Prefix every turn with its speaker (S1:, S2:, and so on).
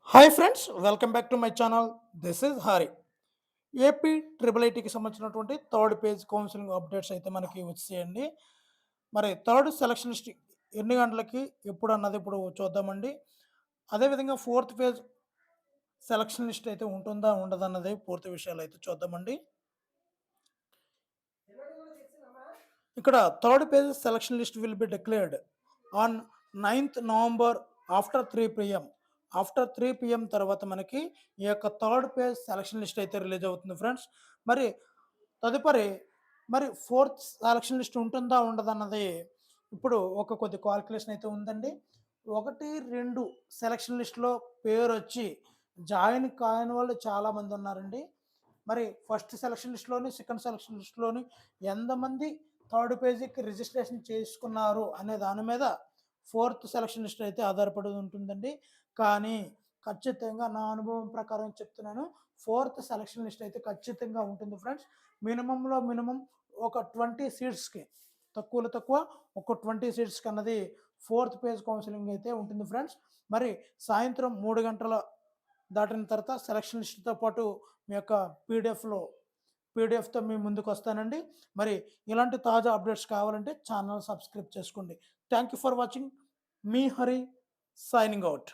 S1: Hi friends, welcome back to my channel. This is Hari. AP triple ఐటీకి సంబంధించినటువంటి third page counselling updates అయితే మనకి వచ్చేయండి. మరి థర్డ్ సెలక్షన్ లిస్ట్ ఎన్ని గంటలకి ఎప్పుడు అన్నది ఇప్పుడు చూద్దామండి. అదేవిధంగా ఫోర్త్ పేజ్ సెలక్షన్ లిస్ట్ అయితే ఉంటుందా ఉండదన్నది పూర్తి విషయాలు అయితే చూద్దామండి. ఇక్కడ third page selection list will be declared on 9th November after 3 PM. After 3 PM తర్వాత మనకి ఈ యొక్క థర్డ్ పేజ్ సెలక్షన్ లిస్ట్ అయితే రిలీజ్ అవుతుంది ఫ్రెండ్స్. మరి తదుపరి మరి ఫోర్త్ సెలక్షన్ లిస్ట్ ఉంటుందా ఉండదన్నది ఇప్పుడు ఒక కొద్ది కాలిక్యులేషన్ అయితే ఉందండి. 1, 2 సెలక్షన్ లిస్ట్‌లో పేరొచ్చి జాయిన్ కాని వాళ్ళు చాలామంది ఉన్నారండి. మరి ఫస్ట్ సెలక్షన్ లిస్ట్‌లోని, సెకండ్ సెలక్షన్ లిస్ట్‌లోని ఎంతమంది థర్డ్ పేజీకి రిజిస్ట్రేషన్ చేసుకున్నారు అనే దాని మీద ఫోర్త్ సెలక్షన్ లిస్ట్ అయితే ఆధారపడి ఉంటుందండి. కానీ ఖచ్చితంగా నా అనుభవం ప్రకారం చెప్తున్నాను. ఫోర్త్ సెలక్షన్ లిస్ట్ అయితే ఖచ్చితంగా ఉంటుంది ఫ్రెండ్స్. మినిమమ్‌లో మినిమమ్ ఒక 20 సీట్స్‌కి, తక్కువలో తక్కువ ఒక 20 సీట్స్‌కి అన్నది ఫోర్త్ పేజ్ కౌన్సిలింగ్ అయితే ఉంటుంది ఫ్రెండ్స్. మరి సాయంత్రం 3 గంటల దాటిన తర్వాత సెలక్షన్ లిస్ట్‌తో పాటు మీ యొక్క పీడిఎఫ్‌తో మీ ముందుకొస్తానండి. మరి ఇలాంటి తాజా అప్డేట్స్ కావాలంటే ఛానల్ సబ్స్క్రైబ్ చేసుకోండి. Thank you for watching. Me Hari signing out.